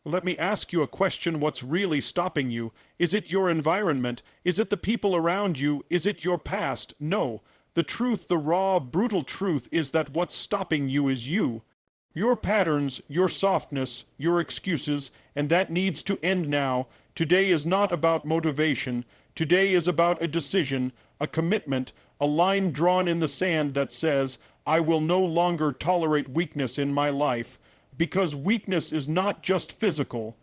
Let me ask you a question. What's really stopping you? Is it your environment? Is it the people around you? Is it your past? No. The truth, the raw, brutal truth, is that what's stopping you is you. Your patterns, your softness, your excuses, and that needs to end now. Today is not about motivation. Today is about a decision, a commitment, a line drawn in the sand that says, I will no longer tolerate weakness in my life. Because weakness is not just physical.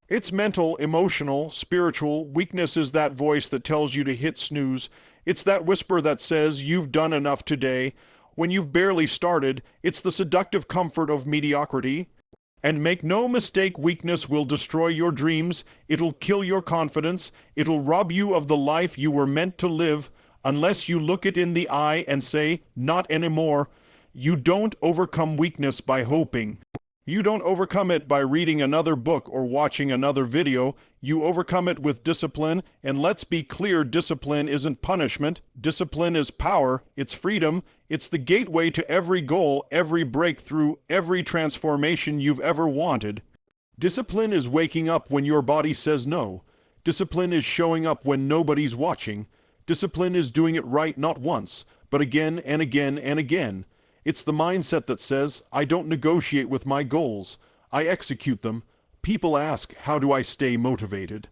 It's mental, emotional, spiritual. Weakness is that voice that tells you to hit snooze. It's that whisper that says you've done enough today when you've barely started. It's the seductive comfort of mediocrity. And make no mistake, weakness will destroy your dreams. It'll kill your confidence. It'll rob you of the life you were meant to live unless you look it in the eye and say, not anymore. You don't overcome weakness by hoping. You don't overcome it by reading another book or watching another video. You overcome it with discipline, and let's be clear, discipline isn't punishment. Discipline is power, it's freedom, it's the gateway to every goal, every breakthrough, every transformation you've ever wanted. Discipline is waking up when your body says no. Discipline is showing up when nobody's watching. Discipline is doing it right not once, but again and again and again. It's the mindset that says, I don't negotiate with my goals. I execute them. People ask, how do I stay motivated?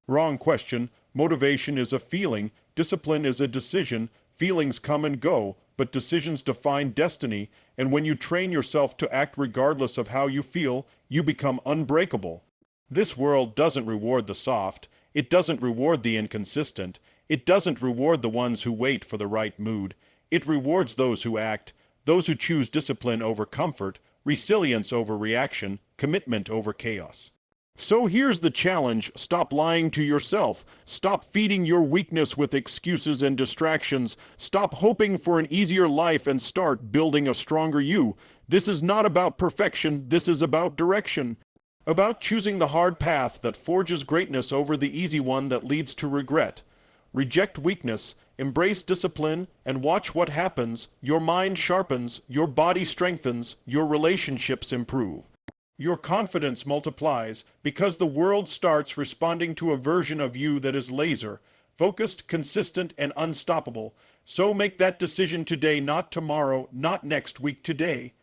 Wrong question. Motivation is a feeling. Discipline is a decision. Feelings come and go, but decisions define destiny. And when you train yourself to act regardless of how you feel, you become unbreakable. This world doesn't reward the soft. It doesn't reward the inconsistent. It doesn't reward the ones who wait for the right mood. It rewards those who act. Those who choose discipline over comfort, resilience over reaction, commitment over chaos. So here's the challenge. Stop lying to yourself. Stop feeding your weakness with excuses and distractions. Stop hoping for an easier life and start building a stronger you. This is not about perfection. This is about direction. About choosing the hard path that forges greatness over the easy one that leads to regret. Reject weakness, embrace discipline, and watch what happens. Your mind sharpens, your body strengthens, your relationships improve. Your confidence multiplies because the world starts responding to a version of you that is laser, focused, consistent, and unstoppable. So make that decision today, not tomorrow, not next week, today.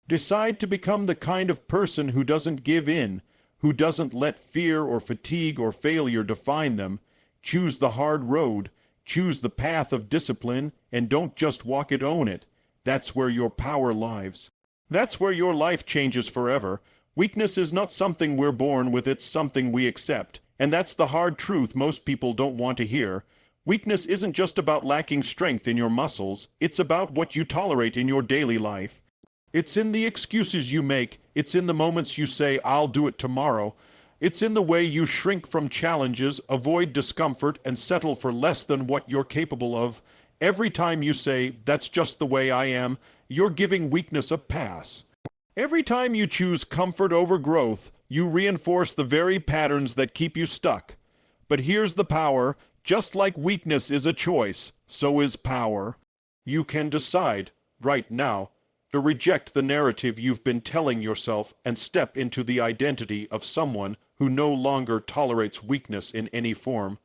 Decide to become the kind of person who doesn't give in, who doesn't let fear or fatigue or failure define them. Choose the hard road. Choose the path of discipline, and don't just walk it, own it. That's where your power lies. That's where your life changes forever. Weakness is not something we're born with, it's something we accept. And that's the hard truth most people don't want to hear. Weakness isn't just about lacking strength in your muscles, it's about what you tolerate in your daily life. It's in the excuses you make, it's in the moments you say, I'll do it tomorrow. It's in the way you shrink from challenges, avoid discomfort, and settle for less than what you're capable of. Every time you say, that's just the way I am, you're giving weakness a pass. Every time you choose comfort over growth, you reinforce the very patterns that keep you stuck. But here's the power. Just like weakness is a choice, so is power. You can decide, right now, to reject the narrative you've been telling yourself and step into the identity of someone who no longer tolerates weakness in any form.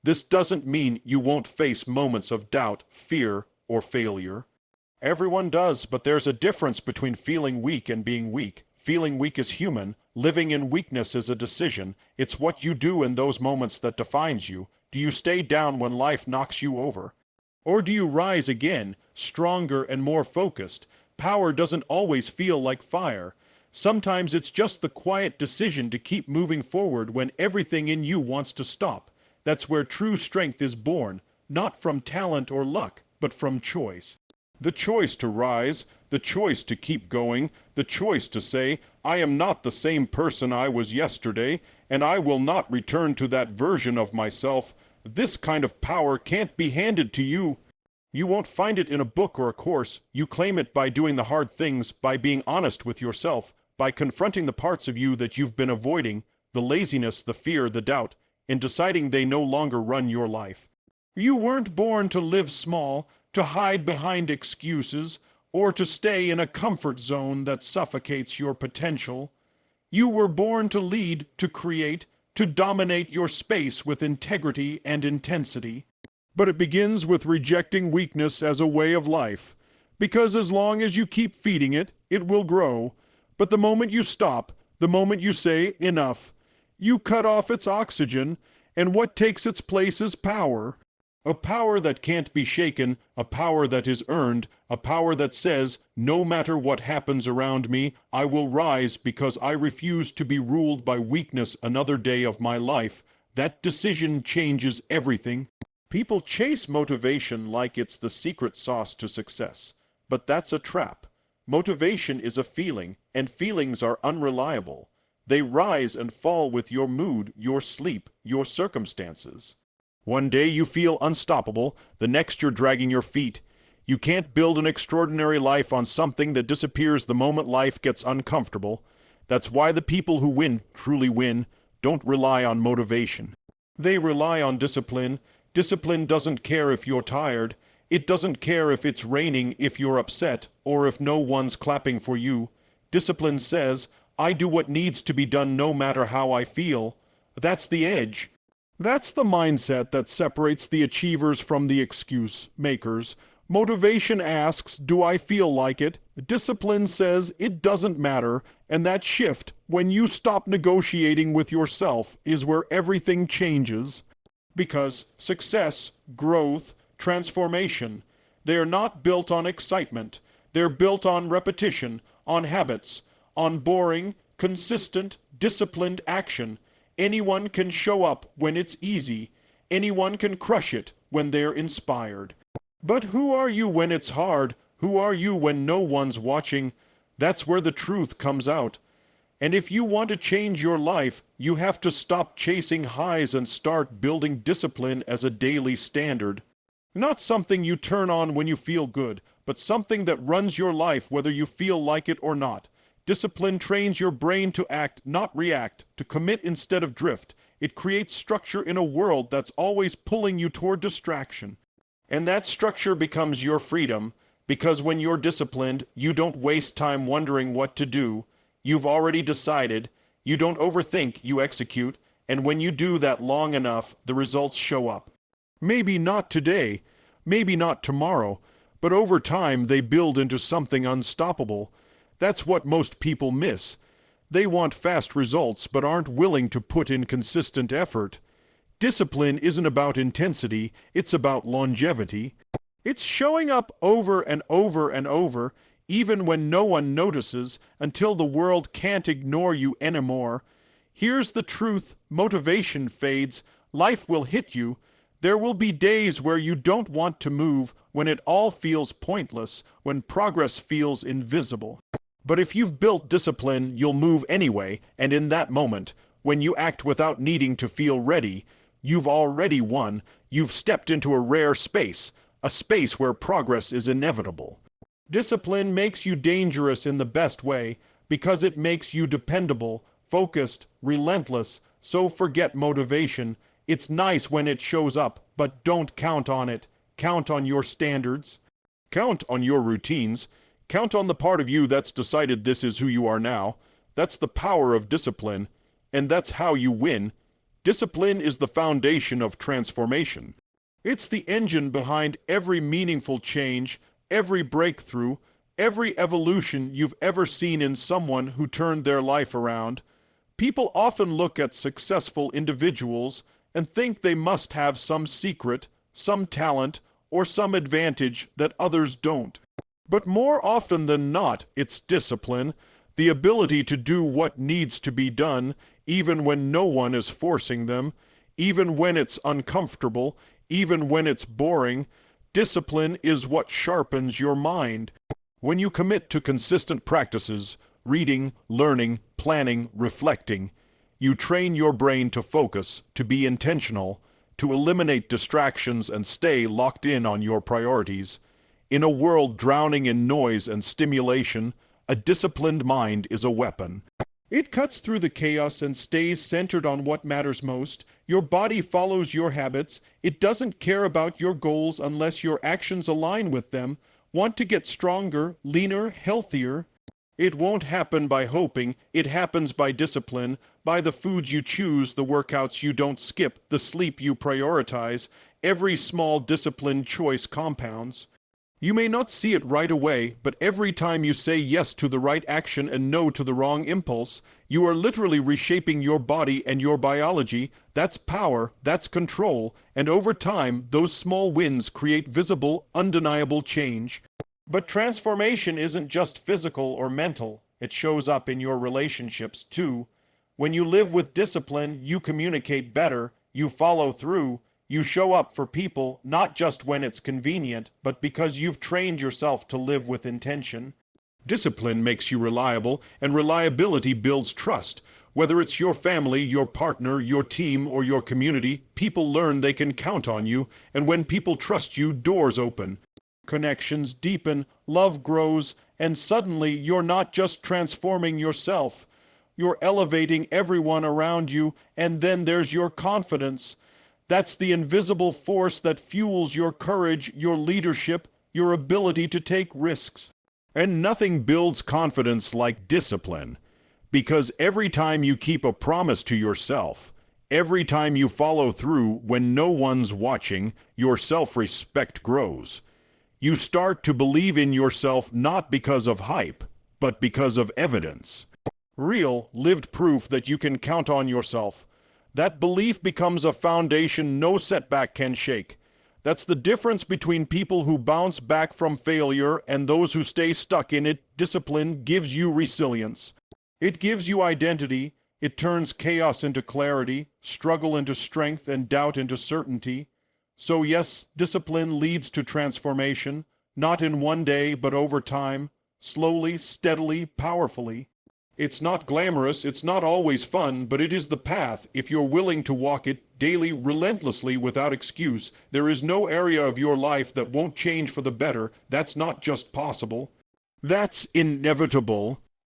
This doesn't mean you won't face moments of doubt, fear, or failure. Everyone does, but there's a difference between feeling weak and being weak. Feeling weak is human. Living in weakness is a decision. It's what you do in those moments that defines you. Do you stay down when life knocks you over? Or do you rise again, stronger and more focused? Power doesn't always feel like fire. Sometimes it's just the quiet decision to keep moving forward when everything in you wants to stop. That's where true strength is born, not from talent or luck, but from choice. The choice to rise, the choice to keep going, the choice to say, I am not the same person I was yesterday, and I will not return to that version of myself. This kind of power can't be handed to you. You won't find it in a book or a course. You claim it by doing the hard things, by being honest with yourself, by confronting the parts of you that you've been avoiding, the laziness, the fear, the doubt, and deciding they no longer run your life. You weren't born to live small, to hide behind excuses, or to stay in a comfort zone that suffocates your potential. You were born to lead, to create, to dominate your space with integrity and intensity. But it begins with rejecting weakness as a way of life. Because as long as you keep feeding it, it will grow. But the moment you stop, the moment you say enough, you cut off its oxygen, and what takes its place is power. A power that can't be shaken, a power that is earned, a power that says, no matter what happens around me, I will rise because I refuse to be ruled by weakness another day of my life. That decision changes everything. People chase motivation like it's the secret sauce to success. But that's a trap. Motivation is a feeling, and feelings are unreliable. They rise and fall with your mood, your sleep, your circumstances. One day you feel unstoppable, the next you're dragging your feet. You can't build an extraordinary life on something that disappears the moment life gets uncomfortable. That's why the people who win, truly win, don't rely on motivation. They rely on discipline. Discipline doesn't care if you're tired. It doesn't care if it's raining, if you're upset, or if no one's clapping for you. Discipline says, I do what needs to be done no matter how I feel. That's the edge. That's the mindset that separates the achievers from the excuse makers. Motivation asks, do I feel like it? Discipline says it doesn't matter, and that shift, when you stop negotiating with yourself, is where everything changes. Because success, growth, transformation, they are not built on excitement. They're built on repetition, on habits, on boring, consistent, disciplined action. Anyone can show up when it's easy. Anyone can crush it when they're inspired. But who are you when it's hard? Who are you when no one's watching? That's where the truth comes out. And if you want to change your life, you have to stop chasing highs and start building discipline as a daily standard. Not something you turn on when you feel good, but something that runs your life whether you feel like it or not. Discipline trains your brain to act, not react, to commit instead of drift. It creates structure in a world that's always pulling you toward distraction. And that structure becomes your freedom, because when you're disciplined, you don't waste time wondering what to do. You've already decided. You don't overthink, you execute. And when you do that long enough, the results show up. Maybe not today, maybe not tomorrow, but over time they build into something unstoppable. That's what most people miss. They want fast results but aren't willing to put in consistent effort. Discipline isn't about intensity, it's about longevity. It's showing up over and over and over, even when no one notices, until the world can't ignore you anymore. Here's the truth, motivation fades, life will hit you. There will be days where you don't want to move, when it all feels pointless, when progress feels invisible. But if you've built discipline, you'll move anyway, and in that moment, when you act without needing to feel ready, you've already won. You've stepped into a rare space, a space where progress is inevitable. Discipline makes you dangerous in the best way, because it makes you dependable, focused, relentless, so forget motivation. It's nice when it shows up, but don't count on it. Count on your standards. Count on your routines. Count on the part of you that's decided this is who you are now. That's the power of discipline, and that's how you win. Discipline is the foundation of transformation. It's the engine behind every meaningful change, every breakthrough, every evolution you've ever seen in someone who turned their life around. People often look at successful individuals and think they must have some secret, some talent, or some advantage that others don't. But more often than not, it's discipline, the ability to do what needs to be done, even when no one is forcing them, even when it's uncomfortable, even when it's boring. Discipline is what sharpens your mind. When you commit to consistent practices, reading, learning, planning, reflecting, you train your brain to focus, to be intentional, to eliminate distractions and stay locked in on your priorities. In a world drowning in noise and stimulation, a disciplined mind is a weapon. It cuts through the chaos and stays centered on what matters most. Your body follows your habits. It doesn't care about your goals unless your actions align with them. Want to get stronger, leaner, healthier? It won't happen by hoping, it happens by discipline, by the foods you choose, the workouts you don't skip, the sleep you prioritize. Every small disciplined choice compounds. You may not see it right away, but every time you say yes to the right action and no to the wrong impulse, you are literally reshaping your body and your biology. That's power, that's control, and over time, those small wins create visible, undeniable change. But transformation isn't just physical or mental, it shows up in your relationships too. When you live with discipline, you communicate better, you follow through, you show up for people not just when it's convenient, but because you've trained yourself to live with intention. Discipline makes you reliable, and reliability builds trust. Whether it's your family, your partner, your team, or your community, people learn they can count on you, and when people trust you, doors open. Connections deepen, love grows, and suddenly you're not just transforming yourself. You're elevating everyone around you, and then there's your confidence. That's the invisible force that fuels your courage, your leadership, your ability to take risks. And nothing builds confidence like discipline. Because every time you keep a promise to yourself, every time you follow through when no one's watching, your self-respect grows. You start to believe in yourself not because of hype, but because of evidence. Real, lived proof that you can count on yourself. That belief becomes a foundation no setback can shake. That's the difference between people who bounce back from failure and those who stay stuck in it. Discipline gives you resilience. It gives you identity. It turns chaos into clarity, struggle into strength, and doubt into certainty. So yes, discipline leads to transformation, not in one day, but over time, slowly, steadily, powerfully. It's not glamorous, it's not always fun, but it is the path if you're willing to walk it daily, relentlessly, without excuse. There is no area of your life that won't change for the better. That's not just possible. That's inevitable.